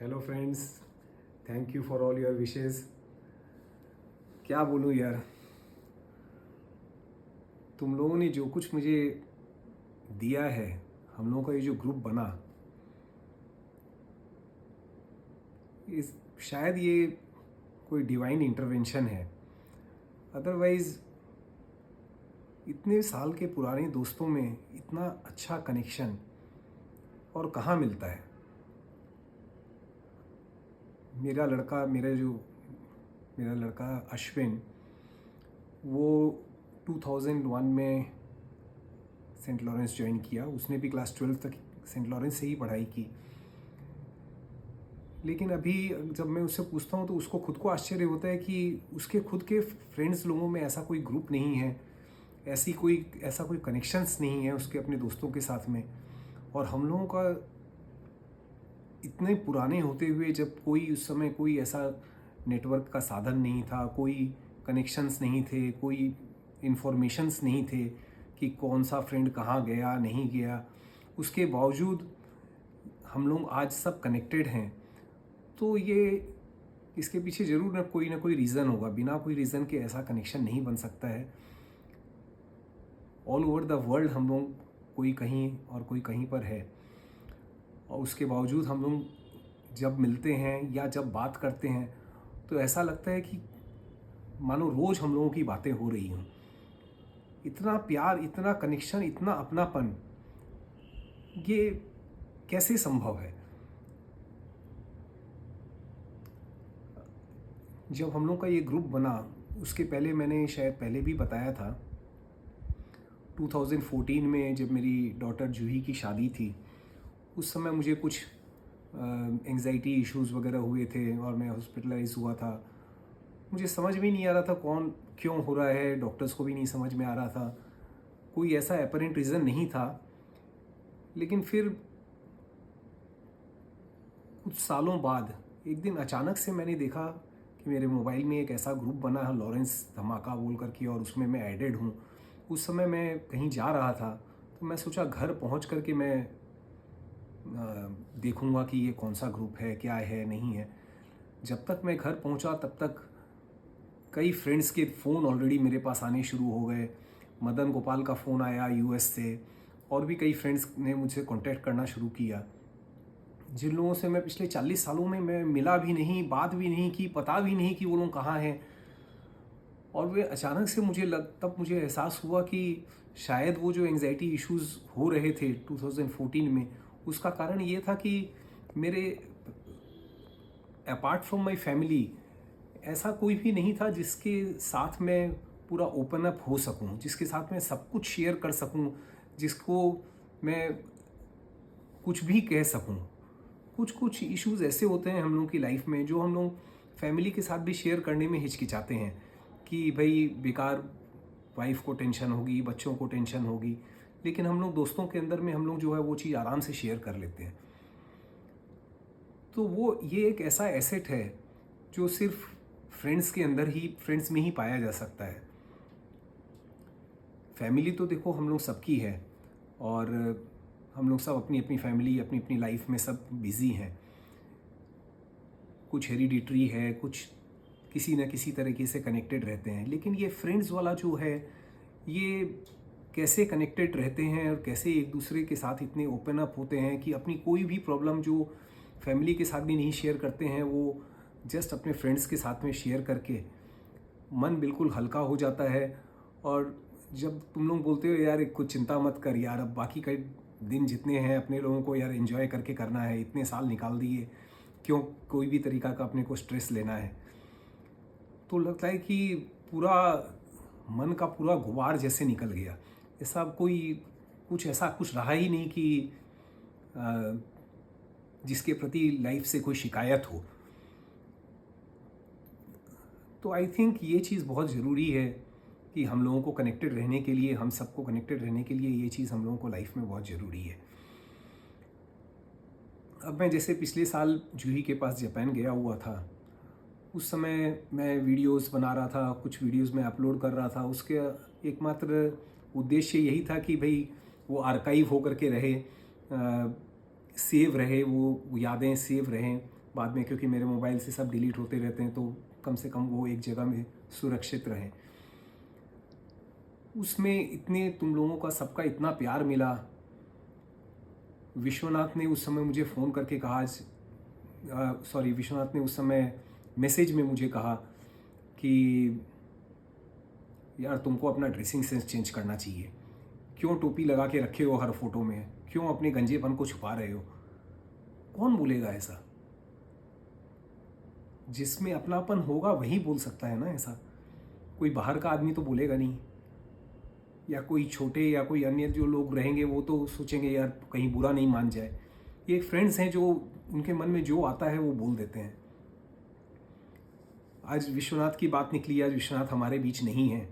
Hello friends, thank you for all your wishes. क्या बोलूँ यार, तुम लोगों ने जो कुछ मुझे दिया है, हम लोगों का ये जो ग्रुप बना, इस शायद ये कोई डिवाइन इंटरवेंशन है। अदरवाइज़ इतने साल के पुराने दोस्तों में इतना अच्छा कनेक्शन और कहाँ मिलता है। मेरा लड़का अश्विन, वो 2001 में सेंट लॉरेंस ज्वाइन किया। उसने भी क्लास 12 तक सेंट लॉरेंस से ही पढ़ाई की। लेकिन अभी जब मैं उससे पूछता हूँ तो उसको खुद को आश्चर्य होता है कि उसके खुद के फ्रेंड्स लोगों में ऐसा कोई ग्रुप नहीं है, ऐसा कोई कनेक्शंस नहीं है उसके अपने दोस्तों के साथ में। और हम लोगों का इतने पुराने होते हुए, जब कोई उस समय कोई ऐसा नेटवर्क का साधन नहीं था, कोई कनेक्शंस नहीं थे, कोई इन्फॉर्मेशंस नहीं थे कि कौन सा फ्रेंड कहाँ गया नहीं गया, उसके बावजूद हम लोग आज सब कनेक्टेड हैं। तो ये इसके पीछे ज़रूर ना कोई रीज़न होगा। बिना कोई रीज़न के ऐसा कनेक्शन नहीं बन सकता है। ऑल ओवर द वर्ल्ड हम लोग कोई कहीं और कोई कहीं पर है, और उसके बावजूद हम लोग जब मिलते हैं या जब बात करते हैं तो ऐसा लगता है कि मानो रोज़ हम लोगों की बातें हो रही हों। इतना प्यार, इतना कनेक्शन, इतना अपनापन, ये कैसे संभव है? जब हम लोग का ये ग्रुप बना, उसके पहले मैंने शायद पहले भी बताया था, 2014 में जब मेरी डॉटर जूही की शादी थी, उस समय मुझे कुछ एंग्जाइटी इश्यूज़ वगैरह हुए थे और मैं हॉस्पिटलाइज हुआ था। मुझे समझ में नहीं आ रहा था कौन क्यों हो रहा है, डॉक्टर्स को भी नहीं समझ में आ रहा था, कोई ऐसा एपरेंट रीज़न नहीं था। लेकिन फिर कुछ सालों बाद एक दिन अचानक से मैंने देखा कि मेरे मोबाइल में एक ऐसा ग्रुप बना है, लॉरेंस धमाका बोल करके, और उसमें मैं एडेड हूँ। उस समय मैं कहीं जा रहा था, तो मैं सोचा घर पहुँच करके मैं देखूँगा कि ये कौन सा ग्रुप है, क्या है, नहीं है। जब तक मैं घर पहुँचा तब तक कई फ्रेंड्स के फ़ोन ऑलरेडी मेरे पास आने शुरू हो गए। मदन गोपाल का फ़ोन आया यूएस से, और भी कई फ्रेंड्स ने मुझसे कांटेक्ट करना शुरू किया, जिन लोगों से मैं पिछले 40 सालों में मैं मिला भी नहीं, बात भी नहीं की, पता भी नहीं कि वो लोग कहाँ हैं। और वे अचानक से तब मुझे एहसास हुआ कि शायद वो जो एंग्जाइटी इश्यूज़ हो रहे थे 2014 में, उसका कारण ये था कि मेरे अपार्ट फ्रॉम माय फैमिली ऐसा कोई भी नहीं था जिसके साथ मैं पूरा ओपन अप हो सकूं, जिसके साथ मैं सब कुछ शेयर कर सकूं, जिसको मैं कुछ भी कह सकूं। कुछ कुछ इश्यूज़ ऐसे होते हैं हम लोगों की लाइफ में जो हम लोग फैमिली के साथ भी शेयर करने में हिचकिचाते हैं कि भाई बेकार वाइफ को टेंशन होगी, बच्चों को टेंशन होगी। लेकिन हम लोग दोस्तों के अंदर में हम लोग जो है वो चीज़ आराम से शेयर कर लेते हैं। तो ये एक ऐसा एसेट है जो सिर्फ फ्रेंड्स में ही पाया जा सकता है। फैमिली तो देखो हम लोग सबकी है, और हम लोग सब अपनी अपनी फैमिली, अपनी अपनी लाइफ में सब बिज़ी हैं। कुछ हेरिडिटरी है, कुछ किसी न किसी तरीके से कनेक्टेड रहते हैं। लेकिन ये फ्रेंड्स वाला जो है, ये कैसे कनेक्टेड रहते हैं और कैसे एक दूसरे के साथ इतने ओपन अप होते हैं कि अपनी कोई भी प्रॉब्लम जो फैमिली के साथ भी नहीं शेयर करते हैं, वो जस्ट अपने फ्रेंड्स के साथ में शेयर करके मन बिल्कुल हल्का हो जाता है। और जब तुम लोग बोलते हो यार कुछ चिंता मत कर यार, अब बाकी कई दिन जितने हैं अपने लोगों को यार एंजॉय करके करना है, इतने साल निकाल दिए, क्यों कोई भी तरीका का अपने को स्ट्रेस लेना है। तो लगता है कि पूरा मन का पूरा गुबार जैसे निकल गया। ऐसा कुछ रहा ही नहीं कि जिसके प्रति लाइफ से कोई शिकायत हो। तो आई थिंक ये चीज़ बहुत ज़रूरी है कि हम लोगों को कनेक्टेड रहने के लिए, हम सबको कनेक्टेड रहने के लिए ये चीज़ हम लोगों को लाइफ में बहुत ज़रूरी है। अब मैं जैसे पिछले साल जूही के पास जापान गया हुआ था, उस समय मैं वीडियोस बना रहा था, कुछ वीडियोस मैं अपलोड कर रहा था। उसके एकमात्र उद्देश्य यही था कि भाई वो आर्काइव होकर के रहे, सेव रहे, वो यादें सेव रहें, बाद में, क्योंकि मेरे मोबाइल से सब डिलीट होते रहते हैं, तो कम से कम वो एक जगह में सुरक्षित रहें। उसमें इतने तुम लोगों का सबका इतना प्यार मिला। विश्वनाथ ने उस समय मुझे फ़ोन करके कहा, विश्वनाथ ने उस समय मैसेज में मुझे कहा कि यार तुमको अपना ड्रेसिंग सेंस चेंज करना चाहिए, क्यों टोपी लगा के रखे हो हर फोटो में, क्यों अपने गंजेपन को छुपा रहे हो। कौन बोलेगा ऐसा? जिसमें अपनापन होगा वही बोल सकता है ना ऐसा, कोई बाहर का आदमी तो बोलेगा नहीं, या कोई छोटे या कोई अन्य जो लोग रहेंगे वो तो सोचेंगे यार कहीं बुरा नहीं मान जाए। ये फ्रेंड्स हैं जो उनके मन में जो आता है वो बोल देते हैं। आज विश्वनाथ की बात निकली, आज विश्वनाथ हमारे बीच नहीं है।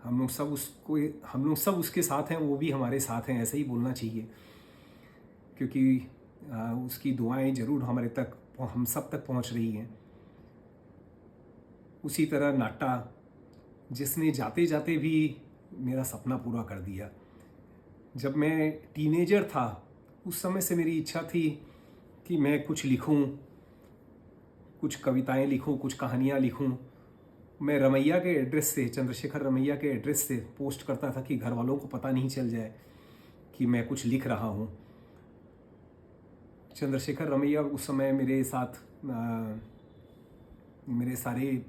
हम लोग सब उसके साथ हैं, वो भी हमारे साथ हैं, ऐसे ही बोलना चाहिए, क्योंकि उसकी दुआएं ज़रूर हमारे तक, हम सब तक पहुंच रही हैं। उसी तरह नाटा, जिसने जाते जाते भी मेरा सपना पूरा कर दिया। जब मैं टीनेजर था उस समय से मेरी इच्छा थी कि मैं कुछ लिखूं, कुछ कविताएं लिखूं, कुछ कहानियां लिखूं। मैं रमैया के एड्रेस से, चंद्रशेखर रमैया के एड्रेस से पोस्ट करता था कि घर वालों को पता नहीं चल जाए कि मैं कुछ लिख रहा हूँ। चंद्रशेखर रमैया उस समय मेरे साथ मेरे सारे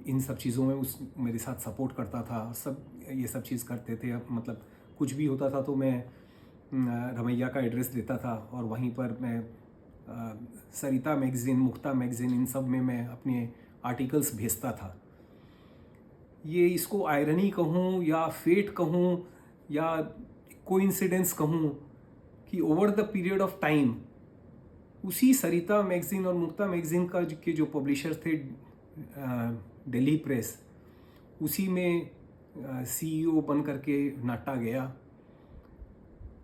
इन सब चीज़ों में मेरे साथ सपोर्ट करता था, सब ये सब चीज़ करते थे। मतलब कुछ भी होता था तो मैं रमैया का एड्रेस देता था, और वहीं पर मैं सरिता मैगज़ीन, मुक्ता मैगज़ीन, इन सब में मैं अपने आर्टिकल्स भेजता था। ये इसको आयरनी कहूँ या फेट कहूँ या कोइंसिडेंस कहूँ कि over the period of time उसी सरिता मैगज़ीन और मुक्ता मैगज़ीन का के जो पब्लिशर थे दिल्ली प्रेस, उसी में CEO बन करके नाटा गया,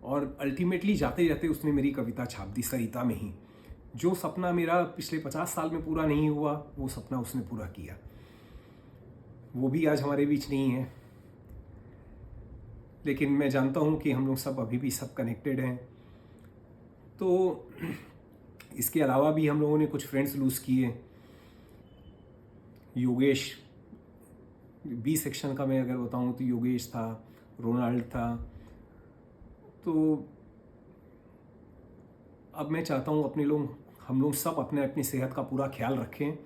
और अल्टीमेटली जाते जाते उसने मेरी कविता छाप दी सरिता में ही। जो सपना मेरा पिछले 50 साल में पूरा नहीं हुआ, वो सपना उसने पूरा किया। वो भी आज हमारे बीच नहीं है, लेकिन मैं जानता हूँ कि हम लोग सब अभी भी सब कनेक्टेड हैं। तो इसके अलावा भी हम लोगों ने कुछ फ्रेंड्स लूज़ किए। योगेश, बी सेक्शन का मैं अगर बताऊँ तो योगेश था, रोनाल्ड था। तो अब मैं चाहता हूँ हम लोग सब अपने अपनी सेहत का पूरा ख्याल रखें,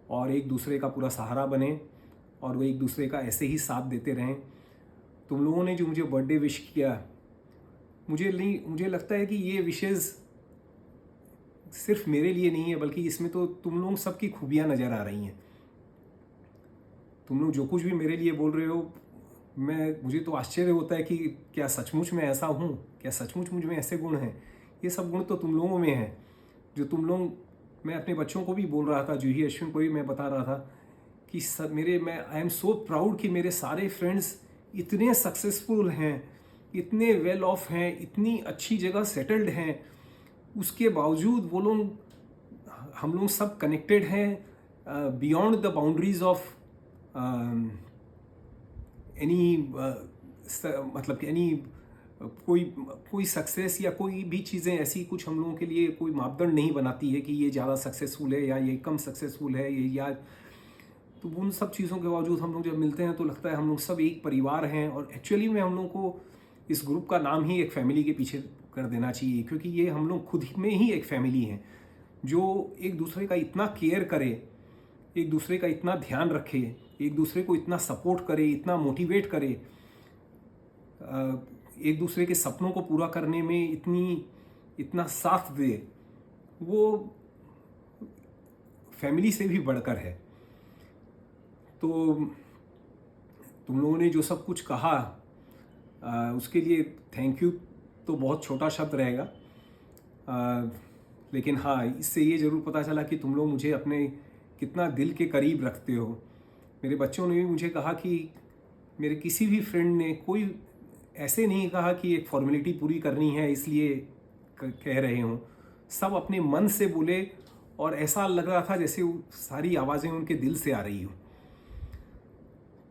और एक दूसरे का पूरा सहारा बने, और वो एक दूसरे का ऐसे ही साथ देते रहें। तुम लोगों ने जो मुझे बर्थडे विश किया, मुझे लगता है कि ये विशेज़ सिर्फ मेरे लिए नहीं है, बल्कि इसमें तो तुम लोग सबकी खूबियाँ नज़र आ रही हैं। तुम लोग जो कुछ भी मेरे लिए बोल रहे हो, मुझे तो आश्चर्य होता है कि क्या सचमुच में ऐसा हूँ, क्या सचमुच मुझ में ऐसे गुण हैं। ये सब गुण तो तुम लोगों में हैं, जो तुम लोग, मैं अपने बच्चों को भी बोल रहा था, जूही अश्विन को भी मैं बता रहा था कि आई एम सो प्राउड कि मेरे सारे फ्रेंड्स इतने सक्सेसफुल हैं, इतने वेल ऑफ हैं, इतनी अच्छी जगह सेटल्ड हैं। उसके बावजूद वो लोग, हम लोग सब कनेक्टेड हैं beyond the boundaries of any, मतलब कि एनी कोई सक्सेस या कोई भी चीज़ें ऐसी कुछ हम लोगों के लिए कोई मापदंड नहीं बनाती है कि ये ज़्यादा सक्सेसफुल है या ये कम सक्सेसफुल है, ये या तो उन सब चीज़ों के बावजूद हम लोग जब मिलते हैं तो लगता है हम लोग सब एक परिवार हैं। और एक्चुअली में हम लोग को इस ग्रुप का नाम ही एक फैमिली के पीछे कर देना चाहिए, क्योंकि ये हम लोग खुद में ही एक फैमिली हैं, जो एक दूसरे का इतना केयर करे, एक दूसरे का इतना ध्यान रखे, एक दूसरे को इतना सपोर्ट करे, इतना मोटिवेट करे, एक दूसरे के सपनों को पूरा करने में इतना साथ दे। वो फैमिली से भी बढ़कर है। तो तुम लोगों ने जो सब कुछ कहा, उसके लिए थैंक यू तो बहुत छोटा शब्द रहेगा, लेकिन हाँ, इससे ये ज़रूर पता चला कि तुम लोग मुझे अपने कितना दिल के करीब रखते हो। मेरे बच्चों ने भी मुझे कहा कि मेरे किसी भी फ्रेंड ने कोई ऐसे नहीं कहा कि एक फॉर्मेलिटी पूरी करनी है इसलिए कह रहे हों। सब अपने मन से बोले, और ऐसा लग रहा था जैसे सारी आवाज़ें उनके दिल से आ रही हो।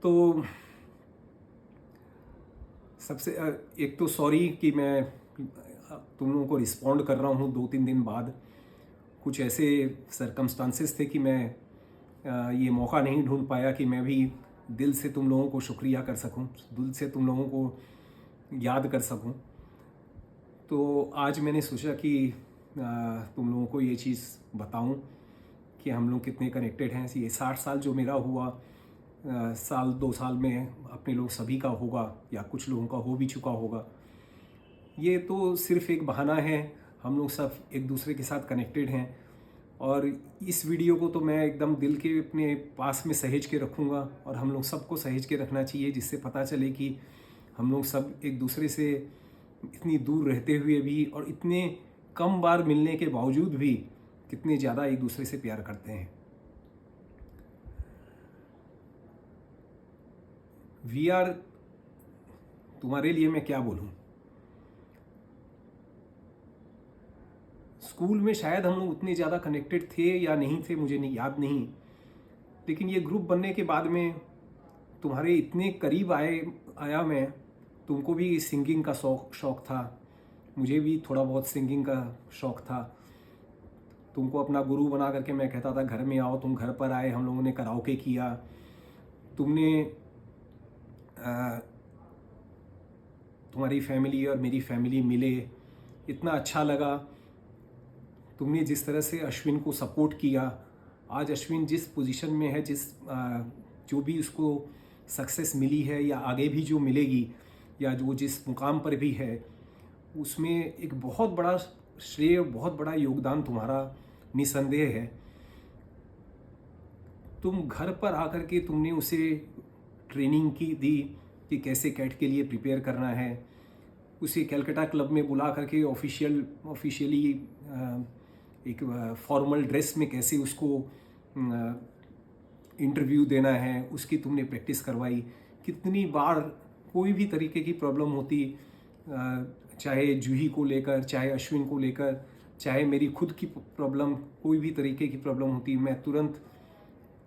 तो सबसे एक तो सॉरी कि मैं तुम लोगों को रिस्पॉन्ड कर रहा हूँ 2-3 दिन बाद। कुछ ऐसे सरकमस्टांसेस थे कि मैं ये मौका नहीं ढूंढ पाया कि मैं भी दिल से तुम लोगों को शुक्रिया कर सकूं, दिल से तुम लोगों को याद कर सकूं। तो आज मैंने सोचा कि तुम लोगों को ये चीज़ बताऊं कि हम लोग कितने कनेक्टेड हैं। ये 60 साल जो मेरा हुआ, साल 2 साल में अपने लोग सभी का होगा या कुछ लोगों का हो भी चुका होगा। ये तो सिर्फ एक बहाना है, हम लोग सब एक दूसरे के साथ कनेक्टेड हैं। और इस वीडियो को तो मैं एकदम दिल के अपने पास में सहेज के रखूँगा और हम लोग सबको सहेज के रखना चाहिए, जिससे पता चले कि हम लोग सब एक दूसरे से इतनी दूर रहते हुए भी और इतने कम बार मिलने के बावजूद भी कितने ज़्यादा एक दूसरे से प्यार करते हैं। VR तुम्हारे लिए मैं क्या बोलूँ। स्कूल में शायद हम लोग उतने ज़्यादा कनेक्टेड थे या नहीं थे, मुझे नहीं याद नहीं, लेकिन ये ग्रुप बनने के बाद में तुम्हारे इतने करीब आया मैं। तुमको भी सिंगिंग का शौक़ था, मुझे भी थोड़ा बहुत सिंगिंग का शौक़ था। तुमको अपना गुरु बना करके मैं कहता था घर में आओ, तुम घर पर आए, हम लोगों ने कराओके किया। तुमने तुम्हारी फैमिली और मेरी फैमिली मिले, इतना अच्छा लगा। तुमने जिस तरह से अश्विन को सपोर्ट किया, आज अश्विन जिस पोजीशन में है, जो भी उसको सक्सेस मिली है या आगे भी जो मिलेगी या जो जिस मुकाम पर भी है, उसमें एक बहुत बड़ा श्रेय, बहुत बड़ा योगदान तुम्हारा निसंदेह है। तुम घर पर आकर के तुमने उसे ट्रेनिंग दी कि कैसे कैट के लिए प्रिपेयर करना है। उसे कैलकाटा क्लब में बुला करके ऑफिशियली एक फॉर्मल ड्रेस में कैसे उसको इंटरव्यू देना है, उसकी तुमने प्रैक्टिस करवाई। कितनी बार कोई भी तरीके की प्रॉब्लम होती, चाहे जूही को लेकर, चाहे अश्विन को लेकर, चाहे मेरी खुद की प्रॉब्लम, कोई भी तरीके की प्रॉब्लम होती, मैं तुरंत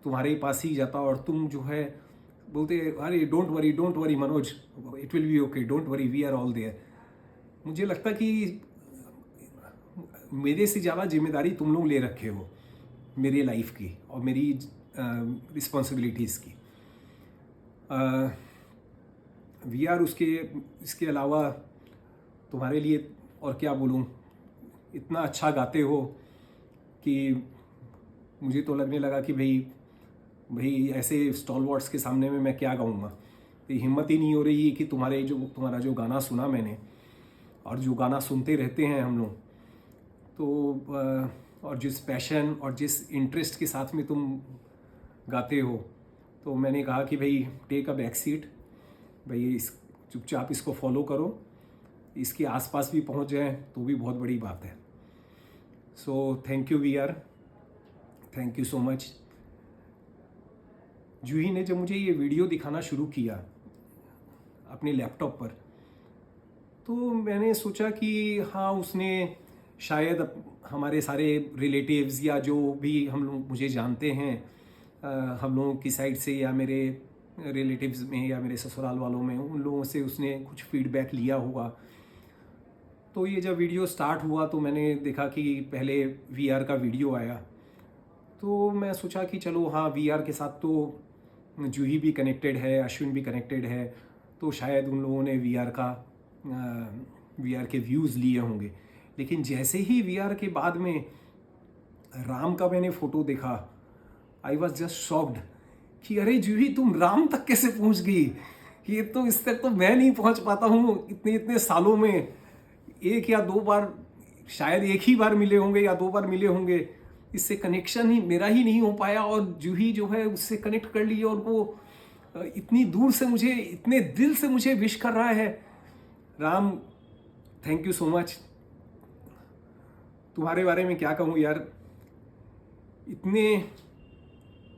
तुम्हारे पास ही जाता और तुम जो है बोलते, अरे don't worry Manoj, it will be okay, don't worry, we are all there. मुझे लगता कि मेरे से ज़्यादा जिम्मेदारी तुम लोग ले रखे हो मेरी लाइफ की और मेरी रिस्पॉन्सिबिलिटीज़ की। VR इसके अलावा तुम्हारे लिए और क्या बोलूँ, इतना अच्छा गाते हो कि मुझे तो लगने लगा कि भाई ऐसे स्टॉलवर्ड्स के सामने में मैं क्या गाऊँगा। तो हिम्मत ही नहीं हो रही कि तुम्हारा जो गाना सुना मैंने और जो गाना सुनते रहते हैं हम लोग, तो और जिस पैशन और जिस इंटरेस्ट के साथ में तुम गाते हो, तो मैंने कहा कि भाई टेक अ बैक सीट, भाई चुपचाप इसको फॉलो करो, इसके आसपास भी पहुंच जाए तो भी बहुत बड़ी बात है। So thank you VR, thank you so much. Juhi ने जब मुझे ये वीडियो दिखाना शुरू किया अपने लैपटॉप पर, तो मैंने सोचा कि हाँ, उसने शायद हमारे सारे रिलेटिव्स या जो भी हम लोग मुझे जानते हैं, हम लोगों की साइड से या मेरे रिलेटिव्स में या मेरे ससुराल वालों में, उन लोगों से उसने कुछ फीडबैक लिया होगा। तो ये जब वीडियो स्टार्ट हुआ तो मैंने देखा कि पहले VR का वीडियो आया, तो मैं सोचा कि चलो हाँ, VR के साथ तो जूही भी कनेक्टेड है, अश्विन भी कनेक्टेड है, तो शायद उन लोगों ने VR के व्यूज़ लिए होंगे। लेकिन जैसे ही VR के बाद में राम का मैंने फ़ोटो देखा, आई वॉज जस्ट शॉक्ड कि अरे जूही, तुम राम तक कैसे पहुंच गई। ये तो इस तक तो मैं नहीं पहुंच पाता हूँ इतने सालों में। एक या दो बार, शायद एक ही बार मिले होंगे या 2 बार मिले होंगे, इससे कनेक्शन ही मेरा ही नहीं हो पाया और जूही जो है उससे कनेक्ट कर ली और वो इतनी दूर से मुझे, इतने दिल से मुझे विश कर रहा है। Ram, thank you so much. तुम्हारे बारे में क्या कहूँ यार, इतने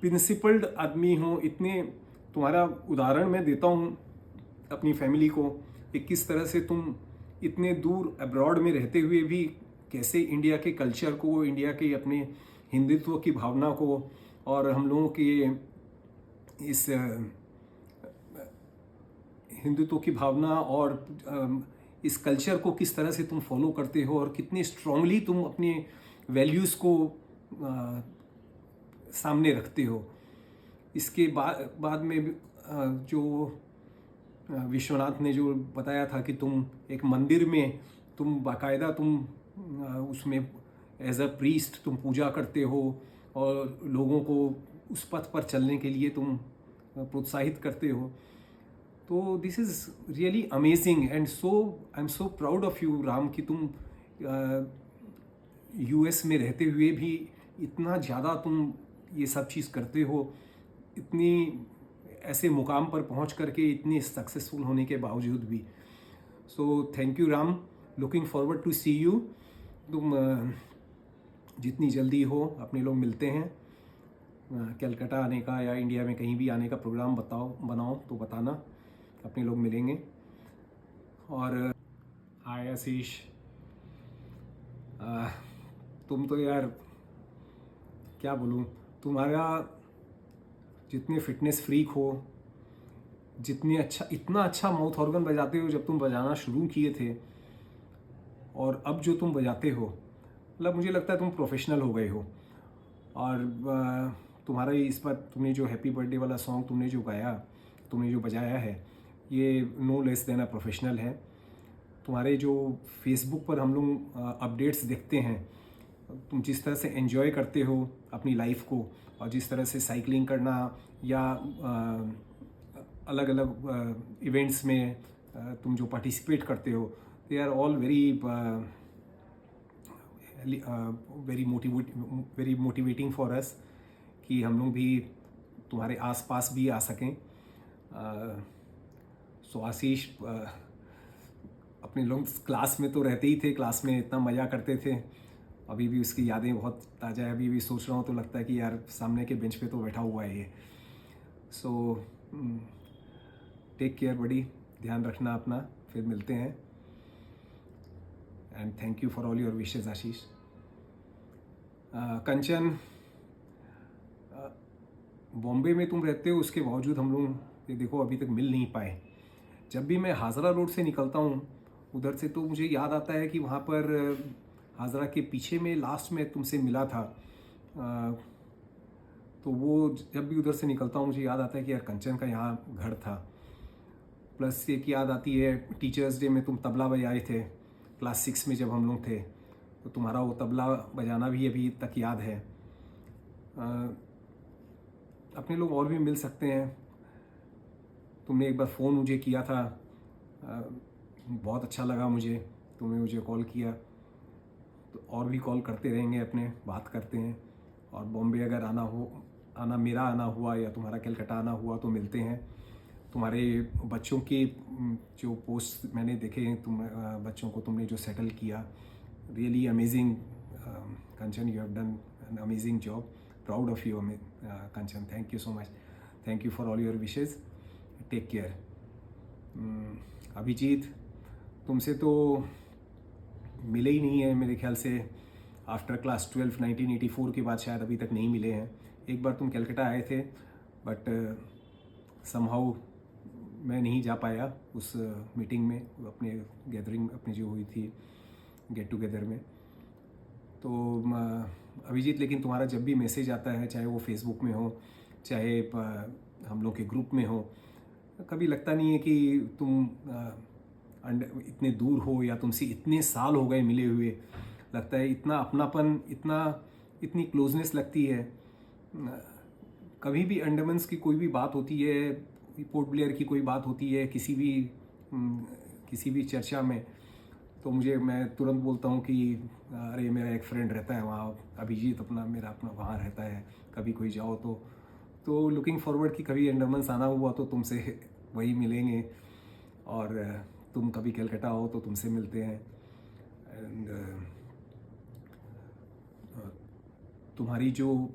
प्रिंसिपल्ड आदमी हो, इतने, तुम्हारा उदाहरण मैं देता हूँ अपनी फैमिली को कि किस तरह से तुम इतने दूर अब्रॉड में रहते हुए भी कैसे इंडिया के कल्चर को, इंडिया के अपने हिंदुत्व की भावना को और हम लोगों के इस हिंदुत्व की भावना और इस कल्चर को किस तरह से तुम फॉलो करते हो और कितने स्ट्रांगली तुम अपने वैल्यूज़ को सामने रखते हो। इसके बाद में जो विश्वनाथ ने जो बताया था कि तुम एक मंदिर में तुम बाकायदा तुम उसमें एज अ प्रीस्ट तुम पूजा करते हो और लोगों को उस पथ पर चलने के लिए तुम प्रोत्साहित करते हो। तो this is really amazing and so I am so proud of you Ram कि तुम यूएस में रहते हुए भी इतना ज़्यादा तुम ये सब चीज़ करते हो, इतनी ऐसे मुकाम पर पहुंच करके इतनी सक्सेसफुल होने के बावजूद भी। So thank you Ram, looking forward to see you. तुम जितनी जल्दी हो अपने लोग मिलते हैं, कलकत्ता आने का या इंडिया में कहीं भी आने का प्रोग्राम बनाओ तो बताना, अपने लोग मिलेंगे। और हाय आशीष, तुम तो यार क्या बोलूँ, तुम्हारा जितने फिटनेस फ्रीक हो, इतना अच्छा माउथ ऑर्गन बजाते हो जब तुम बजाना शुरू किए थे, और अब जो तुम बजाते हो, मतलब मुझे लगता है तुम प्रोफेशनल हो गए हो। और तुम्हारा इस बार तुमने जो हैप्पी बर्थडे वाला सॉन्ग तुमने जो गाया, तुमने जो बजाया है, ये no less than a professional है। तुम्हारे जो फेसबुक पर हम लोग अपडेट्स देखते हैं, तुम जिस तरह से एंजॉय करते हो अपनी लाइफ को, और जिस तरह से साइकिलिंग करना या अलग अलग इवेंट्स में तुम जो पार्टिसिपेट करते हो, they are all very motivating for us कि हम लोग भी तुम्हारे आसपास भी आ सकें। सो आशीष, अपने लोग क्लास में तो रहते ही थे, क्लास में इतना मज़ा करते थे, अभी भी उसकी यादें बहुत ताज़ा है। अभी भी सोच रहा हूँ तो लगता है कि यार सामने के बेंच पे तो बैठा हुआ है ये। सो टेक केयर बड़ी, ध्यान रखना अपना, फिर मिलते हैं। And thank you for all your wishes Ashish. Kanchan, Bombay में तुम रहते हो, उसके बावजूद हम लोग ये देखो अभी तक मिल नहीं पाए। जब भी मैं हाजरा रोड से निकलता हूँ उधर से, तो मुझे याद आता है कि वहाँ पर हाजरा के पीछे में लास्ट में तुमसे मिला था। तो वो जब भी उधर से निकलता हूँ मुझे याद आता है कि यार कंचन का यहाँ घर था। प्लस एक याद आती है, टीचर्स डे में तुम तबला बजाए थे क्लास 6 में जब हम लोग थे, तो तुम्हारा वो तबला बजाना भी अभी तक याद है। अपने लोग और भी मिल सकते हैं। तुमने एक बार फ़ोन मुझे किया था, बहुत अच्छा लगा मुझे, तुमने मुझे कॉल किया। तो और भी कॉल करते रहेंगे, अपने बात करते हैं। और बॉम्बे अगर मेरा आना हुआ या तुम्हारा कलकत्ता आना हुआ तो मिलते हैं। तुम्हारे बच्चों के जो पोस्ट मैंने देखे हैं, तुम बच्चों को तुमने जो सेटल किया, really amazing Kanchan, you have done an amazing job, proud of you Kanchan, thank you so much, thank you for all your wishes, take care. Abhijit, तुमसे तो मिले ही नहीं है मेरे ख्याल से, आफ्टर क्लास 12 1984 के बाद शायद अभी तक नहीं मिले हैं। एक बार तुम कलकत्ता आए थे, बट समहाउ मैं नहीं जा पाया उस मीटिंग में, अपने गैदरिंग अपनी जो हुई थी गेट टुगेदर में। तो अभिजीत, लेकिन तुम्हारा जब भी मैसेज आता है, चाहे वो फेसबुक में हो, चाहे हम लोग के ग्रुप में हो, कभी लगता नहीं है कि तुम इतने दूर हो या तुमसे इतने साल हो गए मिले हुए। लगता है इतना अपनापन, इतनी क्लोजनेस लगती है। कभी भी अंडमान्स की कोई भी बात होती है, पोर्ट ब्लेयर की कोई बात होती है, किसी भी चर्चा में, तो मैं तुरंत बोलता हूँ कि अरे मेरा एक फ्रेंड रहता है वहाँ, अभिजीत मेरा अपना वहाँ रहता है, कभी कोई जाओ तो लुकिंग फॉरवर्ड कि कभी अंडमान्स आना हुआ तो तुमसे वही मिलेंगे, और तुम कभी कलकत्ता हो तो तुमसे मिलते हैं। एंड तुम्हारी जो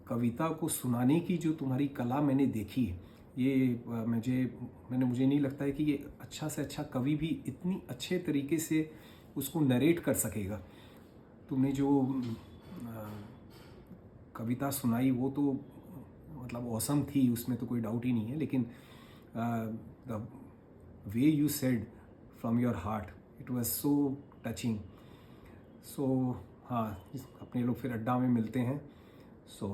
कविता को सुनाने की जो तुम्हारी कला मैंने देखी, ये मुझे नहीं लगता है कि ये अच्छा से अच्छा कवि भी इतनी अच्छे तरीके से उसको नरेट कर सकेगा। तुमने जो कविता सुनाई वो तो मतलब ऑसम थी, उसमें तो कोई डाउट ही नहीं है, लेकिन the way you said from your heart, it was so touching. So हाँ, अपने लोग फिर अड्डा में मिलते हैं। सो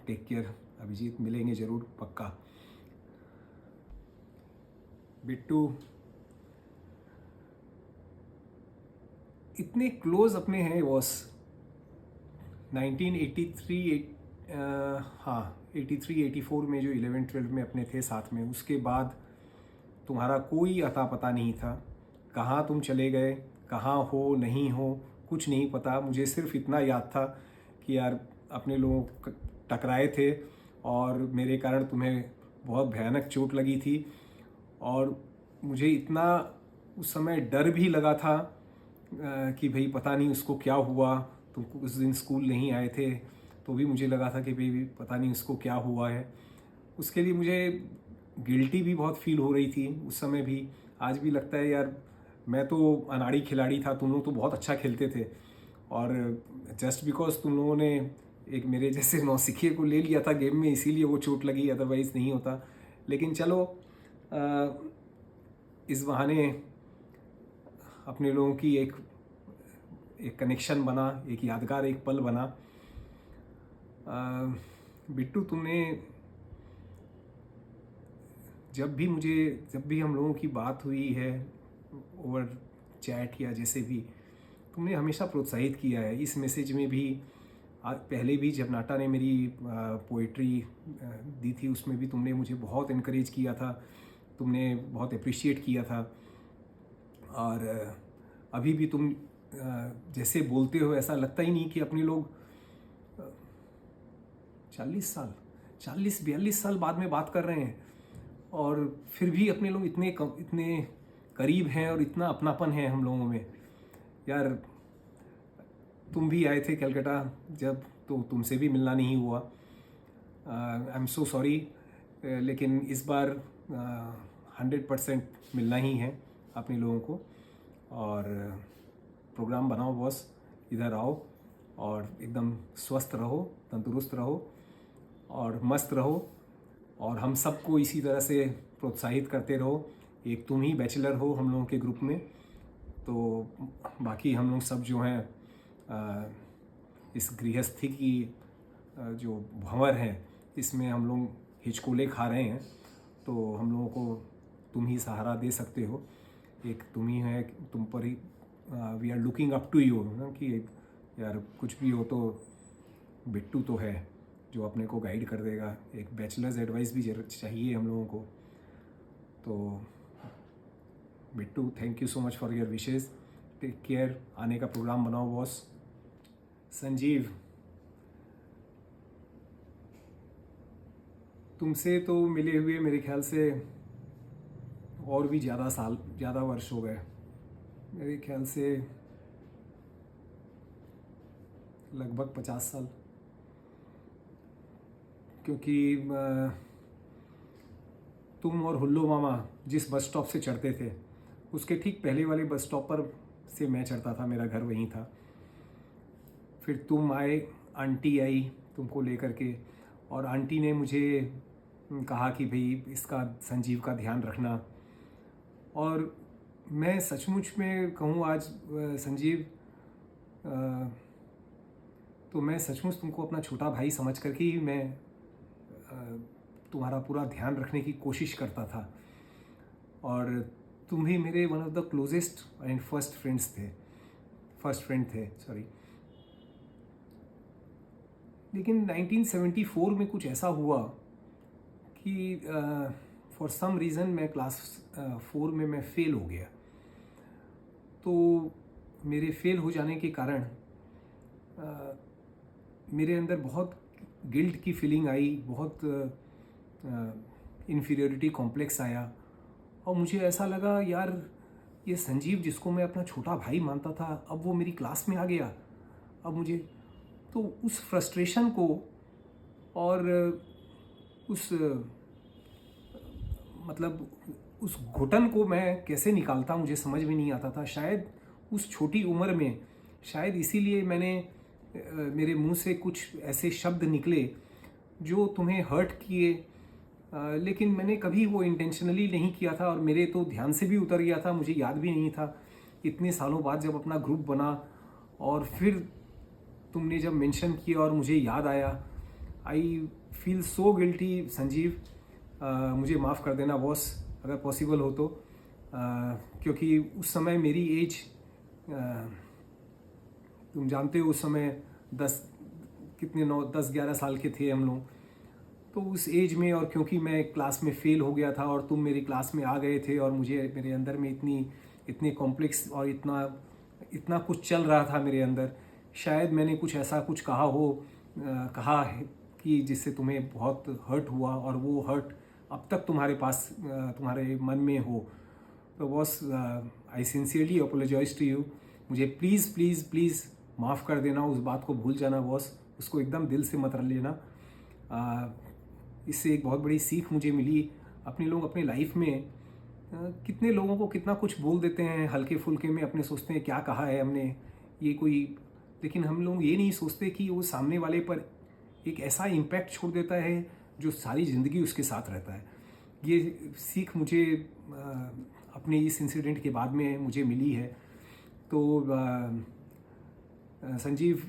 टेक केयर अभिजीत, मिलेंगे ज़रूर पक्का। बिट्टू, इतने क्लोज अपने हैं बॉस। 1983 हाँ 83-84 में जो 11-12 में अपने थे साथ में, उसके बाद तुम्हारा कोई अता पता नहीं था। कहाँ तुम चले गए, कहाँ हो नहीं हो, कुछ नहीं पता। मुझे सिर्फ इतना याद था कि यार अपने लोग टकराए थे और मेरे कारण तुम्हें बहुत भयानक चोट लगी थी। और मुझे इतना उस समय डर भी लगा था कि भाई पता नहीं उसको क्या हुआ। तुम उस दिन स्कूल नहीं आए थे तो भी मुझे लगा था कि भाई पता नहीं उसको क्या हुआ है। उसके लिए मुझे गिल्टी भी बहुत फील हो रही थी उस समय भी। आज भी लगता है यार, मैं तो अनाड़ी खिलाड़ी था, तुम लोग तो बहुत अच्छा खेलते थे, और जस्ट बिकॉज तुम लोगों ने एक मेरे जैसे नौसिखिए को ले लिया था गेम में, इसीलिए वो चोट लगी, अदरवाइज़ नहीं होता। लेकिन चलो, इस बहाने अपने लोगों की एक कनेक्शन बना, एक यादगार एक पल बना। बिट्टू, तुमने जब भी हम लोगों की बात हुई है ओवर चैट या जैसे भी, तुमने हमेशा प्रोत्साहित किया है। इस मैसेज में भी, पहले भी जब नाटा ने मेरी पोइट्री दी थी उसमें भी तुमने मुझे बहुत इनकरेज किया था, तुमने बहुत अप्रिशिएट किया था। और अभी भी तुम जैसे बोलते हो ऐसा लगता ही नहीं कि अपने लोग 40-42 साल बाद में बात कर रहे हैं, और फिर भी अपने लोग इतने करीब हैं और इतना अपनापन है हम लोगों में। यार, तुम भी आए थे कलकत्ता जब, तो तुमसे भी मिलना नहीं हुआ। आई एम सो सॉरी, लेकिन इस बार 100% मिलना ही है अपने लोगों को। और प्रोग्राम बनाओ बॉस, इधर आओ और एकदम स्वस्थ रहो, तंदुरुस्त रहो और मस्त रहो, और हम सबको इसी तरह से प्रोत्साहित करते रहो। एक तुम ही बैचलर हो हम लोगों के ग्रुप में, तो बाकी हम लोग सब जो हैं इस गृहस्थी की जो भंवर है इसमें हम लोग हिचकोले खा रहे हैं, तो हम लोगों को तुम ही सहारा दे सकते हो। एक तुम ही है, तुम पर ही we are looking up to you ना, कि यार कुछ भी हो तो बिट्टू तो है जो अपने को गाइड कर देगा। एक बैचलर्स एडवाइस भी चाहिए हम लोगों को। तो Bittu, thank you so much for your wishes. Take care, आने का प्रोग्राम बनाओ बॉस। संजीव, तुमसे तो मिले हुए मेरे ख्याल से और भी ज़्यादा वर्ष हो गए। मेरे ख्याल से लगभग 50 साल, क्योंकि तुम और हुल्लो मामा जिस बस स्टॉप से चढ़ते थे उसके ठीक पहले वाले बस स्टॉप पर से मैं चढ़ता था, मेरा घर वहीं था। फिर तुम आए, आंटी आई तुमको लेकर के, और आंटी ने मुझे कहा कि भाई इसका, संजीव का ध्यान रखना। और मैं सचमुच में कहूँ आज संजीव, तो मैं सचमुच तुमको अपना छोटा भाई समझ करके ही मैं तुम्हारा पूरा ध्यान रखने की कोशिश करता था। और तुम ही मेरे one of the closest and first friend थे, सॉरी। लेकिन 1974 में कुछ ऐसा हुआ कि फॉर सम रीज़न मैं क्लास 4 में मैं फ़ेल हो गया। तो मेरे फेल हो जाने के कारण मेरे अंदर बहुत गिल्ट की फीलिंग आई, बहुत इन्फीरियरिटी कॉम्प्लेक्स आया, और मुझे ऐसा लगा यार, ये संजीव जिसको मैं अपना छोटा भाई मानता था, अब वो मेरी क्लास में आ गया। अब मुझे तो उस फ्रस्ट्रेशन को और उस मतलब उस घुटन को मैं कैसे निकालता मुझे समझ में नहीं आता था। शायद उस छोटी उम्र में, शायद इसीलिए मेरे मुंह से कुछ ऐसे शब्द निकले जो तुम्हें हर्ट किए, लेकिन मैंने कभी वो इंटेंशनली नहीं किया था, और मेरे तो ध्यान से भी उतर गया था, मुझे याद भी नहीं था। इतने सालों बाद जब अपना ग्रुप बना और फिर तुमने जब मेंशन किया और मुझे याद आया, I feel so guilty Sanjeev. मुझे माफ़ कर देना बॉस अगर पॉसिबल हो तो, क्योंकि उस समय मेरी एज, तुम जानते हो उस समय 10-11 साल के थे हम लोग। तो उस एज में, और क्योंकि मैं क्लास में फ़ेल हो गया था और तुम मेरी क्लास में आ गए थे और मुझे मेरे अंदर में इतने कॉम्प्लेक्स और इतना इतना कुछ चल रहा था मेरे अंदर, शायद मैंने कुछ ऐसा कुछ कहा है कि जिससे तुम्हें बहुत हर्ट हुआ, और वो हर्ट अब तक तुम्हारे पास तुम्हारे मन में हो। तो boss, I sincerely apologise to you. मुझे प्लीज़ प्लीज़ प्लीज़ माफ़ कर देना, उस बात को भूल जाना बॉस, उसको एकदम दिल से मत लेना। इससे एक बहुत बड़ी सीख मुझे मिली। अपने लोग अपने लाइफ में कितने लोगों को कितना कुछ बोल देते हैं हल्के फुल्के में, अपने सोचते हैं क्या कहा है हमने, ये कोई, लेकिन हम लोग ये नहीं सोचते कि वो सामने वाले पर एक ऐसा इम्पैक्ट छोड़ देता है जो सारी ज़िंदगी उसके साथ रहता है। ये सीख मुझे अपने इस इंसिडेंट के बाद में मुझे मिली है। तो Sanjeev,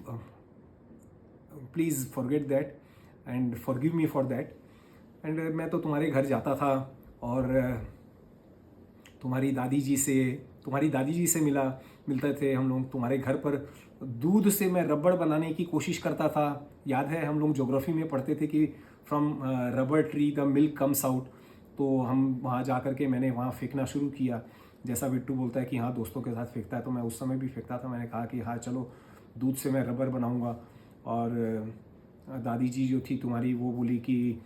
please forget that and forgive me for that. And मैं तो तुम्हारे घर जाता था और तुम्हारी दादी जी से मिलते थे हम लोग। तुम्हारे घर पर दूध से मैं रबड़ बनाने की कोशिश करता था। याद है हम लोग ज्योग्राफी में पढ़ते थे कि from rubber tree the milk comes out. तो हम वहाँ जा कर के मैंने वहाँ फेंकना शुरू किया, जैसा बिट्टू बोलता है कि हाँ दोस्तों के साथ फेंकता है, तो मैं उस समय भी फेंकता था। मैंने कहा कि हाँ चलो दूध से मैं रबर बनाऊँगा। और दादी जी जो थी तुम्हारी, वो बोली कि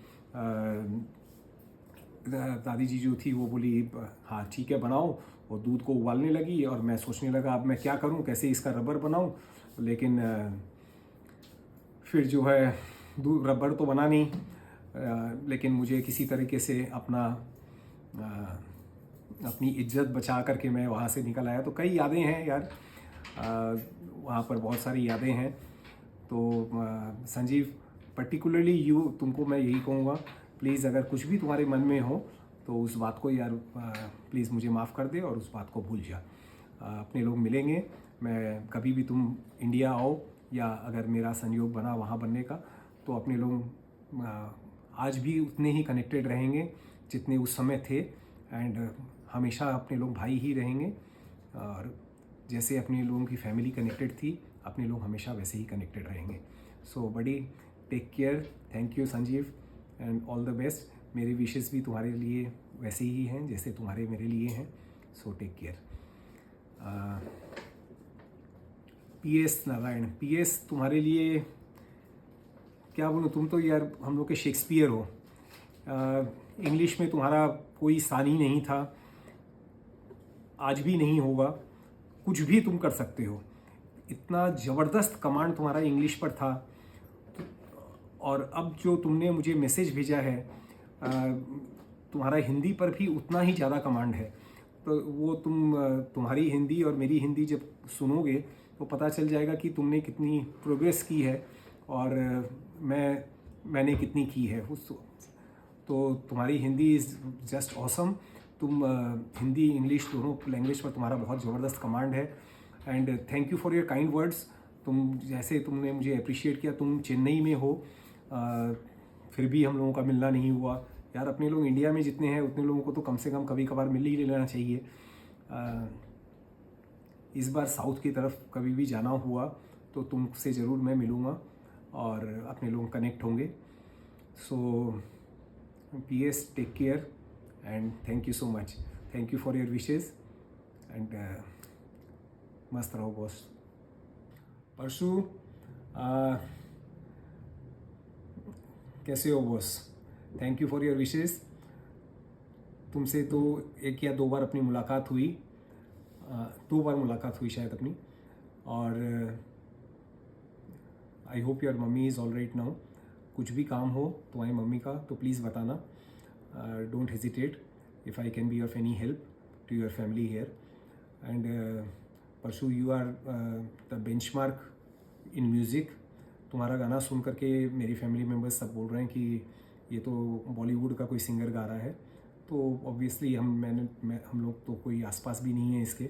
दादी जी जो थी वो बोली हाँ ठीक है बनाओ, और दूध को उबालने लगी। और मैं सोचने लगा अब मैं क्या करूं, कैसे इसका रबर बनाऊं। लेकिन फिर जो है दूध रबर तो बना नहीं, लेकिन मुझे किसी तरीके से अपनी इज्जत बचा करके मैं वहाँ से निकल आया। तो कई यादें हैं यार, वहाँ पर बहुत सारी यादें हैं। तो संजीव, पर्टिकुलरली तुमको मैं यही कहूँगा, प्लीज़ अगर कुछ भी तुम्हारे मन में हो तो उस बात को यार प्लीज़ मुझे माफ़ कर दे और उस बात को भूल जा। अपने लोग मिलेंगे, मैं कभी भी तुम इंडिया आओ या अगर मेरा संयोग बना वहाँ बनने का, तो अपने लोग आज भी उतने ही कनेक्टेड रहेंगे जितने उस समय थे। एंड हमेशा अपने लोग भाई ही रहेंगे, और जैसे अपने लोगों की फैमिली कनेक्टेड थी, अपने लोग हमेशा वैसे ही कनेक्टेड रहेंगे। So buddy take care. Thank you Sanjeev and all the best. मेरी विशेस भी तुम्हारे लिए वैसे ही हैं जैसे तुम्हारे मेरे लिए हैं। So take care. PS Narayan, PS तुम्हारे लिए क्या बोलूँ, तुम तो यार हम लोग के शेक्सपियर हो। इंग्लिश में तुम्हारा कोई सानी नहीं था, आज भी नहीं होगा। कुछ भी तुम कर सकते हो, इतना ज़बरदस्त कमांड तुम्हारा इंग्लिश पर था। और अब जो तुमने मुझे मैसेज भेजा है, तुम्हारा हिंदी पर भी उतना ही ज़्यादा कमांड है। तो वो तुम्हारी हिंदी और मेरी हिंदी जब सुनोगे तो पता चल जाएगा कि तुमने कितनी प्रोग्रेस की है और मैंने कितनी की है। तो तुम्हारी हिंदी इज़ जस्ट ऑसम। तुम हिंदी इंग्लिश दोनों लैंग्वेज पर तुम्हारा बहुत ज़बरदस्त कमांड है। And thank you for your kind words. जैसे तुमने मुझे अप्रिशिएट किया, तुम चेन्नई में हो, फिर भी हम लोगों का मिलना नहीं हुआ। यार अपने लोग इंडिया में जितने हैं उतने लोगों को तो कम से कम कभी कभार मिल ही लेना चाहिए। इस बार साउथ की तरफ कभी भी जाना हुआ तो तुमसे ज़रूर मैं मिलूँगा और अपने लोग कनेक्ट होंगे। So PS, take care and thank you so much. Thank you for your wishes and मस्त रहो बॉस। परशु, कैसे हो boss? Thank you for your wishes. तुमसे तो 1 या 2 बार अपनी मुलाकात हुई, 2 बार मुलाकात हुई शायद अपनी। और I hope your mummy is all right now. कुछ भी काम हो तुम्हारी मम्मी का तो प्लीज़ बताना। Don't hesitate if I can be of any help to your family here. And Parshu, you are the benchmark in music. तुम्हारा गाना सुन करके मेरी फैमिली मेम्बर्स सब बोल रहे हैं कि ये तो बॉलीवुड का कोई सिंगर गा रहा है। तो ऑब्वियसली हम लोग तो कोई आसपास भी नहीं है इसके,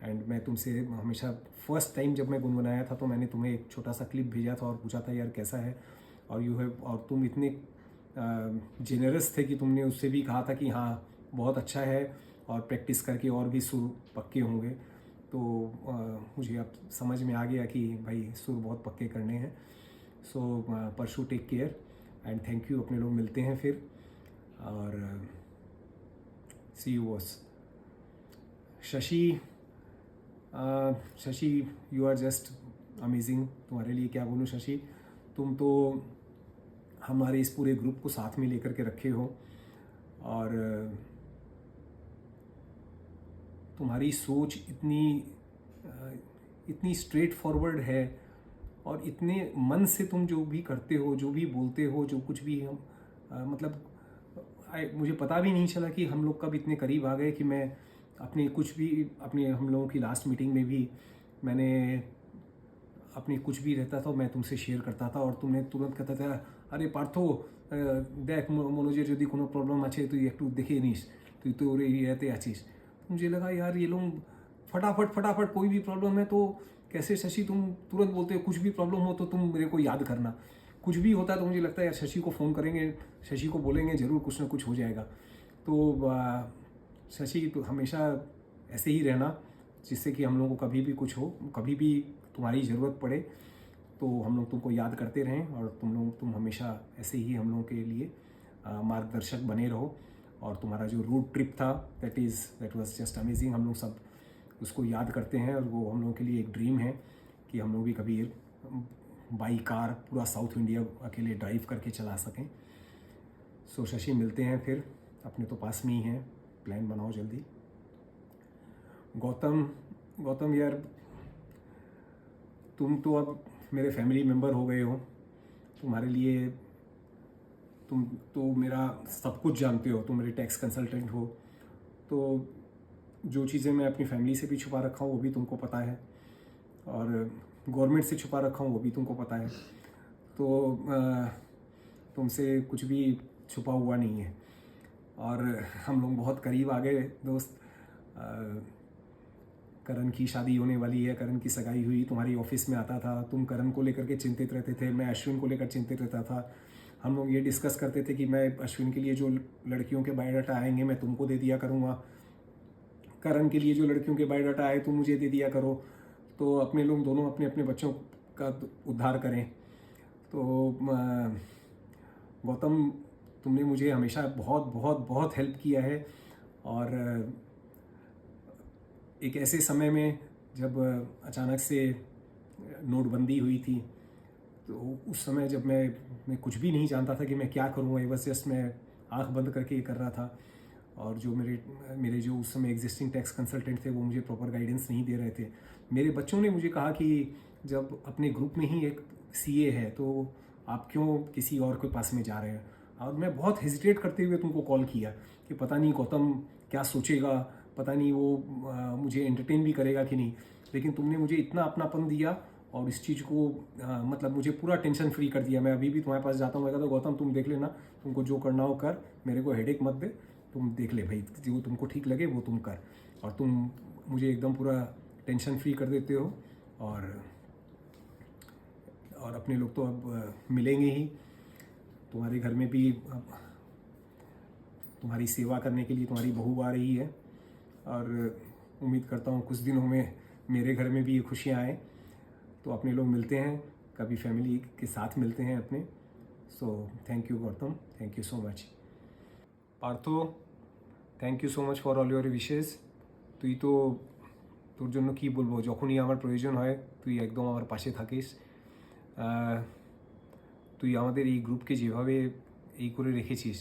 एंड मैं तुमसे हमेशा फर्स्ट टाइम जब मैं गुनगुनाया था तो मैंने तुम्हें एक छोटा सा क्लिप भेजा था और पूछा था यार कैसा है, और तुम इतने जेनरस थे कि तुमने उससे भी कहा था कि हाँ बहुत अच्छा है और प्रैक्टिस करके और भी सुर पक्के होंगे। तो मुझे अब समझ में आ गया कि भाई सुर बहुत पक्के करने हैं। So Parshu take care and thank you. अपने लोग मिलते हैं फिर और see you boss. Shashi, Shashi you are just amazing. तुम्हारे लिए क्या बोलूँ शशि, तुम तो हमारे इस पूरे ग्रुप को साथ में लेकर के रखे हो और तुम्हारी सोच इतनी स्ट्रेट फॉरवर्ड है और इतने मन से तुम जो भी करते हो, जो भी बोलते हो, जो कुछ भी हम मतलब मुझे पता भी नहीं चला कि हम लोग कब इतने करीब आ गए कि मैं अपने हम लोगों की लास्ट मीटिंग में भी मैंने अपने कुछ भी रहता था मैं तुमसे शेयर करता था और तुमने तुरंत कहता था अरे पार्थो देख मनोजेर यदि कोनो प्रॉब्लम আছে তুই একটু দেখে নিস, তুই तो रहते आছিস। मुझे लगा यार ये लोग फटाफट कोई भी प्रॉब्लम है तो कैसे शशि तुम तुरंत बोलते हो, कुछ भी प्रॉब्लम हो तो तुम मेरे को याद करना। कुछ भी होता है तो मुझे लगता है यार शशि को फ़ोन करेंगे, शशि को बोलेंगे ज़रूर कुछ ना कुछ हो जाएगा। तो शशि तो हमेशा ऐसे ही रहना जिससे कि हम लोगों को कभी भी कुछ हो, कभी भी तुम्हारी ज़रूरत पड़े तो हम लोग तुमको याद करते रहें और तुम हमेशा ऐसे ही हम लोगों के लिए मार्गदर्शक बने रहो। और तुम्हारा जो रोड ट्रिप था दैट वाज जस्ट अमेजिंग। हम लोग सब उसको याद करते हैं और वो हम लोगों के लिए एक ड्रीम है कि हम लोग भी कभी बाई कार पूरा साउथ इंडिया अकेले ड्राइव करके चला सकें। सो शशि मिलते हैं फिर, अपने तो पास में ही हैं, प्लान बनाओ जल्दी। गौतम यार तुम तो अब मेरे फैमिली मेम्बर हो गए हो। तुम्हारे लिए तुम तो मेरा सब कुछ जानते हो, तुम मेरे टैक्स कंसल्टेंट हो। तो जो चीज़ें मैं अपनी फैमिली से भी छुपा रखा हूँ वो भी तुमको पता है और गवर्नमेंट से छुपा रखा हूँ वो भी तुमको पता है। तो तुमसे कुछ भी छुपा हुआ नहीं है और हम लोग बहुत करीब आ गए दोस्त। करण की शादी होने वाली है, करण की सगाई हुई, तुम्हारी ऑफिस में आता था, तुम करण को लेकर के चिंतित रहते थे, मैं अश्विन को लेकर चिंतित रहता था। हम लोग ये डिस्कस करते थे कि मैं अश्विन के लिए जो लड़कियों के बायोडाटा आएंगे मैं तुमको दे दिया करूँगा, करण के लिए जो लड़कियों के बायोडाटा आए तुम मुझे दे दिया करो, तो अपने लोग दोनों अपने अपने बच्चों का उद्धार करें। तो गौतम तुमने मुझे हमेशा बहुत बहुत बहुत हेल्प किया है और एक ऐसे समय में जब अचानक से नोटबंदी हुई थी तो उस समय जब मैं कुछ भी नहीं जानता था कि मैं क्या करूँ, बस जस्ट मैं आंख बंद करके ये कर रहा था और जो मेरे जो उस समय एग्जिस्टिंग टैक्स कंसल्टेंट थे वो मुझे प्रॉपर गाइडेंस नहीं दे रहे थे। मेरे बच्चों ने मुझे कहा कि जब अपने ग्रुप में ही एक सीए है तो आप क्यों किसी और के पास में जा रहे हैं। और मैं बहुत हेजिटेट करते हुए तुमको कॉल किया कि पता नहीं गौतम क्या सोचेगा, पता नहीं वो मुझे एंटरटेन भी करेगा कि नहीं, लेकिन तुमने मुझे इतना अपनापन दिया और इस चीज़ को मतलब मुझे पूरा टेंशन फ्री कर दिया। मैं अभी भी तुम्हारे पास जाता हूँ, मैं कहता हूँ गौतम तुम देख लेना, तुमको जो करना हो कर, मेरे को हेडेक मत दे, तुम देख ले भाई, जो तुमको ठीक लगे वो तुम कर। और तुम मुझे एकदम पूरा टेंशन फ्री कर देते हो और अपने लोग तो अब मिलेंगे ही। तुम्हारे घर में भी अब तुम्हारी सेवा करने के लिए तुम्हारी बहू आ रही है और उम्मीद करता हूँ कुछ दिनों में मेरे घर में भी ये खुशियाँ आएँ। तो अपने लोग मिलते हैं कभी, फैमिली के साथ मिलते हैं अपने। So thank you Gautam, thank you so much. Partho thank you so much for all your wishes. তুই তো তোর জন্য কী বলবো, যখনই আমার প্রয়োজন হয় তুই একদম আমার পাশে থাকিস। তুই আমাদের এই গ্রুপকে যেভাবে এই করে রেখেছিস,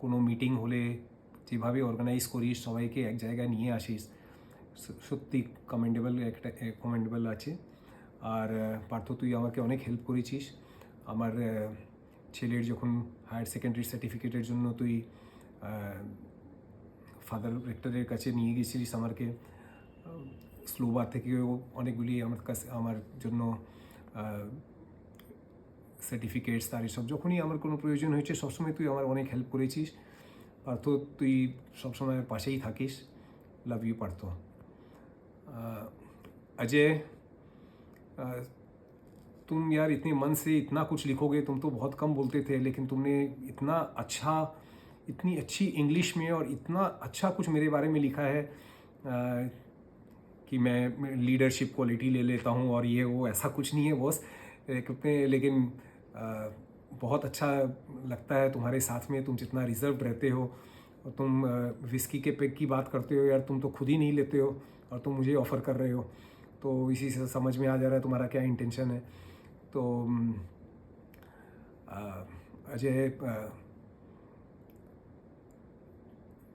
কোনো মিটিং হলে যেভাবে অর্গানাইজ করিস, সবাইকে এক জায়গায় নিয়ে আসিস, সত্যি কমেন্ডেবল আছে। আর পার্থ তুই আমাকে অনেক হেল্প করেছিস। আমার ছেলের যখন হায়ার সেকেন্ডারি সার্টিফিকেটের জন্য তুই ফাদার রেক্টরের কাছে নিয়ে গেছিলিস আমাকে, স্লোবার থেকেও অনেকগুলি আমার জন্য সার্টিফিকেটস তার এসব, যখনই আমার কোনো প্রয়োজন হয়েছে সবসময় তুই আমার অনেক হেল্প করেছিস। পার্থ, তুই সবসময় পাশেই থাকিস। Love you Partha. अजय, तुम यार इतने मन से इतना कुछ लिखोगे, तुम तो बहुत कम बोलते थे, लेकिन तुमने इतना अच्छा, इतनी अच्छी इंग्लिश में और इतना अच्छा कुछ मेरे बारे में लिखा है कि मैं लीडरशिप क्वालिटी ले लेता हूँ और ये वो, ऐसा कुछ नहीं है बॉस। लेकिन बहुत अच्छा लगता है तुम्हारे साथ में, तुम जितना रिजर्व रहते हो, और तुम विस्की के पेग की बात करते हो यार, तुम तो खुद ही नहीं लेते हो और तुम मुझे ऑफ़र कर रहे हो, तो इसी से समझ में आ जा रहा है तुम्हारा क्या इंटेंशन है। तो अजय,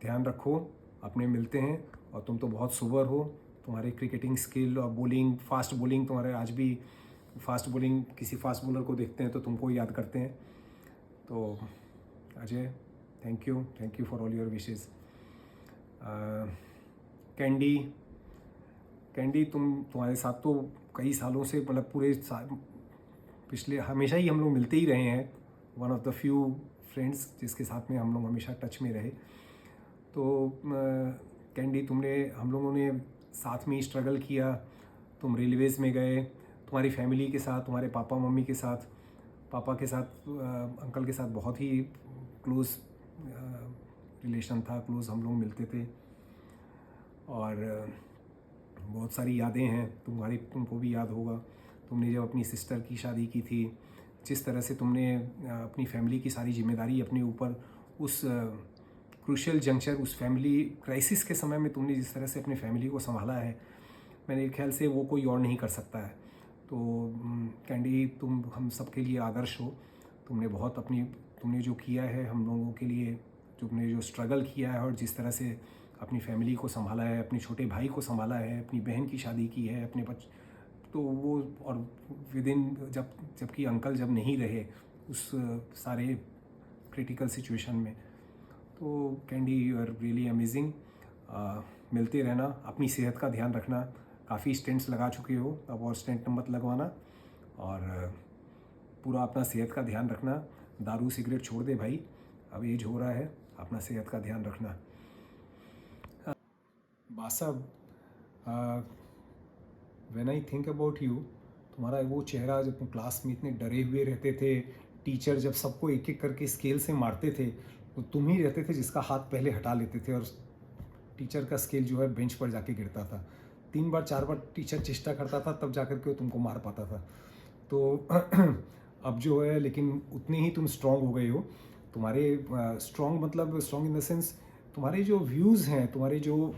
ध्यान रखो, अपने मिलते हैं। और तुम तो बहुत सुपर हो, तुम्हारे क्रिकेटिंग स्किल और बॉलिंग, फास्ट बॉलिंग तुम्हारे, आज भी फास्ट बॉलिंग, किसी फास्ट बॉलर को देखते हैं तो तुमको याद करते हैं। तो Ajay, thank you for all your wishes. Candy, तुम्हारे साथ तो कई सालों से, मतलब पूरे पिछले हमेशा ही हम लोग मिलते ही रहे हैं। One of the few friends जिसके साथ में हम लोग हमेशा टच में रहे। तो कैंडी, हम लोगों ने साथ में ही स्ट्रगल किया। तुम रेलवेज़ में गए, तुम्हारी फैमिली के साथ, तुम्हारे पापा मम्मी के साथ, पापा के साथ, अंकल के साथ बहुत ही क्लोज़ रिलेशन था, क्लोज़ हम लोग मिलते थे। और बहुत सारी यादें हैं तुमको भी याद होगा, तुमने जब अपनी सिस्टर की शादी की थी, जिस तरह से तुमने अपनी फैमिली की सारी जिम्मेदारी अपने ऊपर, उस क्रूशियल जंक्चर, उस फैमिली क्राइसिस के समय में तुमने जिस तरह से अपनी फैमिली को संभाला है, मेरे ख्याल से वो कोई और नहीं कर सकता है। तो कैंडी, तुम हम सब के लिए आदर्श हो। तुमने जो किया है हम लोगों के लिए, तुमने जो स्ट्रगल किया है और जिस तरह से अपनी फैमिली को संभाला है, अपने छोटे भाई को संभाला है, अपनी बहन की शादी की है, अपने तो वो, और जबकि अंकल जब नहीं रहे उस सारे क्रिटिकल सिचुएशन में। तो Candy, you are really amazing. मिलते रहना, अपनी सेहत का ध्यान रखना। काफ़ी स्टेंट्स लगा चुके हो, अब और स्टेंट मत लगवाना, और पूरा अपना सेहत का ध्यान रखना। दारू सिगरेट छोड़ दे भाई, अब एज हो रहा है, अपना सेहत का ध्यान रखना। Basab, when I think about you, तुम्हारा वो चेहरा, जब तुम क्लास में इतने डरे हुए रहते थे, टीचर जब सबको एक एक करके स्केल से मारते थे, तो तुम ही रहते थे जिसका हाथ पहले हटा लेते थे, और टीचर का स्केल जो है बेंच पर जाके गिरता था। 3 बार 4 बार टीचर चेष्टा करता था, तब जाकर के वो तुमको मार पाता था। तो अब जो है, लेकिन उतने ही तुम स्ट्रांग हो गए हो। तुम्हारे स्ट्रांग मतलब स्ट्रांग इन द सेंस, तुम्हारे जो व्यूज़ हैं, तुम्हारे जो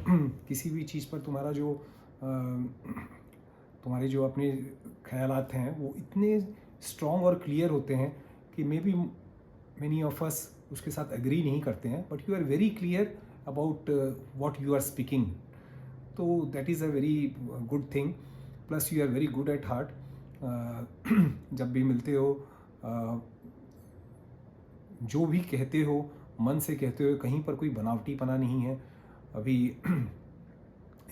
किसी भी चीज़ पर तुम्हारे जो अपने ख्यालात हैं, वो इतने स्ट्रांग और क्लियर होते हैं कि maybe many of us उसके साथ एग्री नहीं करते हैं, but you are very clear about what you are speaking. तो that is a very good thing. Plus you are very good at heart. जब भी मिलते हो, जो भी कहते हो मन से कहते हो, कहीं पर कोई बनावटीपना नहीं है। अभी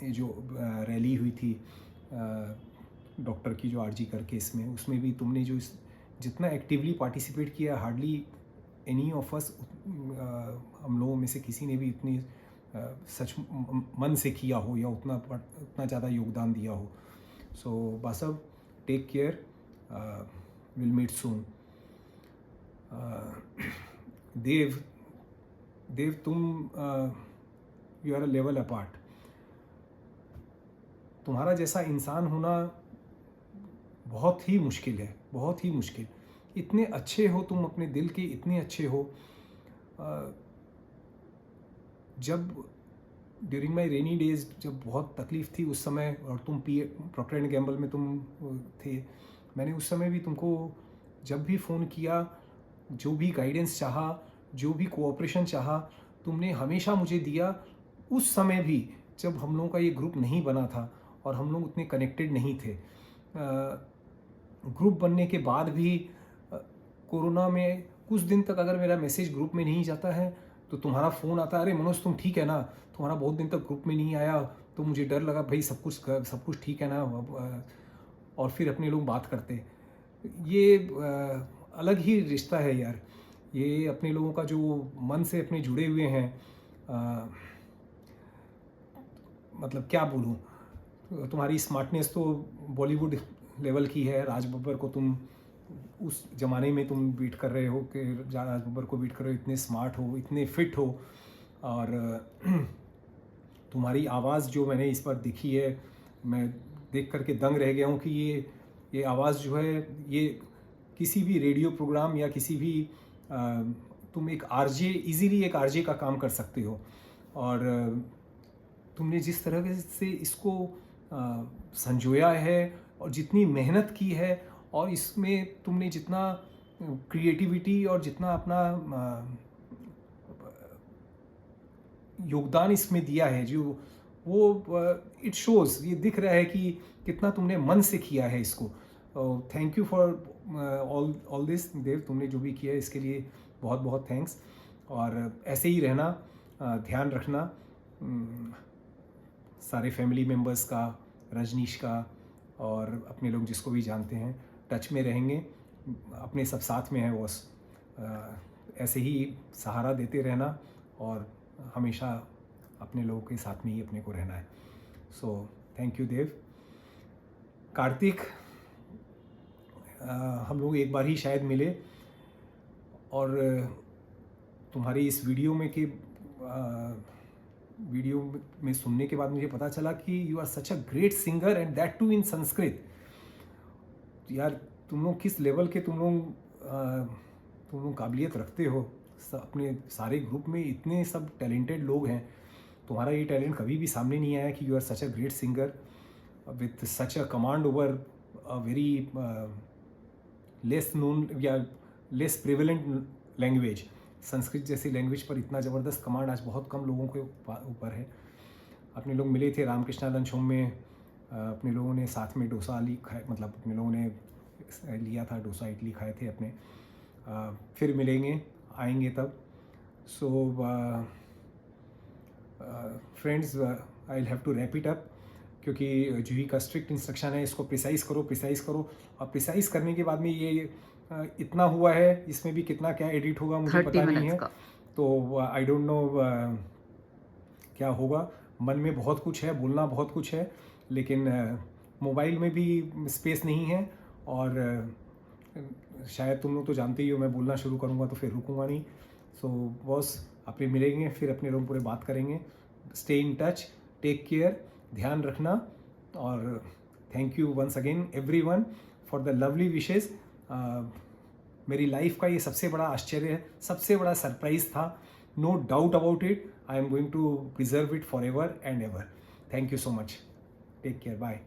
ये जो रैली हुई थी डॉक्टर की, जो आरजी कर केस में, उसमें भी तुमने जो जितना एक्टिवली पार्टिसिपेट किया, हार्डली एनी ऑफ अस, हम लोगों में से किसी ने भी इतनी सच मन से किया हो या उतना ज़्यादा योगदान दिया हो। So Basab, take care, will meet soon. Dev, तुम you are a level apart. तुम्हारा जैसा इंसान होना बहुत ही मुश्किल है, बहुत ही मुश्किल। इतने अच्छे हो तुम, अपने दिल के इतने अच्छे हो। जब ड्यूरिंग माई रेनी डेज, जब बहुत तकलीफ़ थी उस समय, और तुम प्रॉक्टर एंड गैम्बल में तुम थे, मैंने उस समय भी तुमको जब भी फ़ोन किया, जो भी गाइडेंस चाहा, जो भी कोऑपरेशन चाहा, तुमने हमेशा मुझे दिया। उस समय भी जब हम लोगों का ये ग्रुप नहीं बना था और हम लोग उतने कनेक्टेड नहीं थे, ग्रुप बनने के बाद भी कोरोना में कुछ दिन तक अगर मेरा मैसेज ग्रुप में नहीं जाता है तो तुम्हारा फ़ोन आता है, अरे मनोज तुम ठीक है ना, तुम्हारा बहुत दिन तक ग्रुप में नहीं आया, तो मुझे डर लगा भाई सब कुछ ठीक है ना। और फिर अपने लोग बात करते, ये अलग ही रिश्ता है यार। ये अपने लोगों का जो मन से अपने जुड़े हुए हैं, मतलब क्या बोलूँ, तुम्हारी स्मार्टनेस तो बॉलीवुड लेवल की है। राज बब्बर को तुम उस ज़माने में तुम बीट कर रहे हो कि राज बब्बर को बीट कर रहे हो, इतने स्मार्ट हो, इतने फिट हो। और तुम्हारी आवाज़ जो मैंने इस पर देखी है, मैं देख करके दंग रह गया हूँ कि ये आवाज़ जो है, ये किसी भी रेडियो प्रोग्राम या किसी भी तुम एक आरजे, इजीली एक आरजे का काम कर सकते हो। और तुमने जिस तरह से इसको संजोया है और जितनी मेहनत की है, और इसमें तुमने जितना क्रिएटिविटी और जितना अपना योगदान इसमें दिया है, जो वो इट शोज़, ये दिख रहा है कि कितना तुमने मन से किया है इसको। Thank you for all this Dev, तुमने जो भी किया है इसके लिए बहुत बहुत थैंक्स। और ऐसे ही रहना, ध्यान रखना सारे फैमिली मेम्बर्स का, रजनीश का, और अपने लोग जिसको भी जानते हैं, टच में रहेंगे। अपने सब साथ में हैं बॉस, ऐसे ही सहारा देते रहना और हमेशा अपने लोगों के साथ में ही अपने को रहना है। सो थैंक यू देव। कार्तिक, हम लोग एक बार ही शायद मिले, और तुम्हारी इस वीडियो में सुनने के बाद मुझे पता चला कि you are such a great singer, and that too in Sanskrit. यार तुम लोग किस लेवल के तुम लोग काबिलियत रखते हो। अपने सारे ग्रुप में इतने सब टैलेंटेड लोग हैं, तुम्हारा ये टैलेंट कभी भी सामने नहीं आया कि you are such a great singer with such a command over a very less known या लेस प्रिवेलेंट लैंग्वेज। संस्कृत जैसी लैंग्वेज पर इतना ज़बरदस्त कमांड आज बहुत कम लोगों के ऊपर है। अपने लोग मिले थे रामकृष्णा लंच होम में, अपने लोगों ने साथ में डोसा खाए, मतलब अपने लोगों ने लिया था डोसा इडली खाए थे अपने। फिर मिलेंगे, आएंगे तब। So friends, I will have to wrap it up, क्योंकि जूही का स्ट्रिक्ट इंस्ट्रक्शन है इसको प्रिसाइज़ करो। और प्रिसाइज़ करने के बाद में ये इतना हुआ है, इसमें भी कितना क्या एडिट होगा मुझे पता नहीं है। तो आई डोंट नो क्या होगा। मन में बहुत कुछ है, बोलना बहुत कुछ है, लेकिन मोबाइल में भी स्पेस नहीं है। और शायद तुम लोग तो जानते ही हो, मैं बोलना शुरू करूँगा तो फिर रुकूंगा नहीं। सो बॉस, अपने मिलेंगे, फिर अपने लोग पूरे बात करेंगे। Stay in touch, take care, ध्यान रखना। और thank you once again everyone for the lovely wishes. मेरी लाइफ का ये सबसे बड़ा आश्चर्य है, सबसे बड़ा सरप्राइज़ था, no doubt about it. I am going to preserve it for ever and ever. Thank you so much, take care, bye.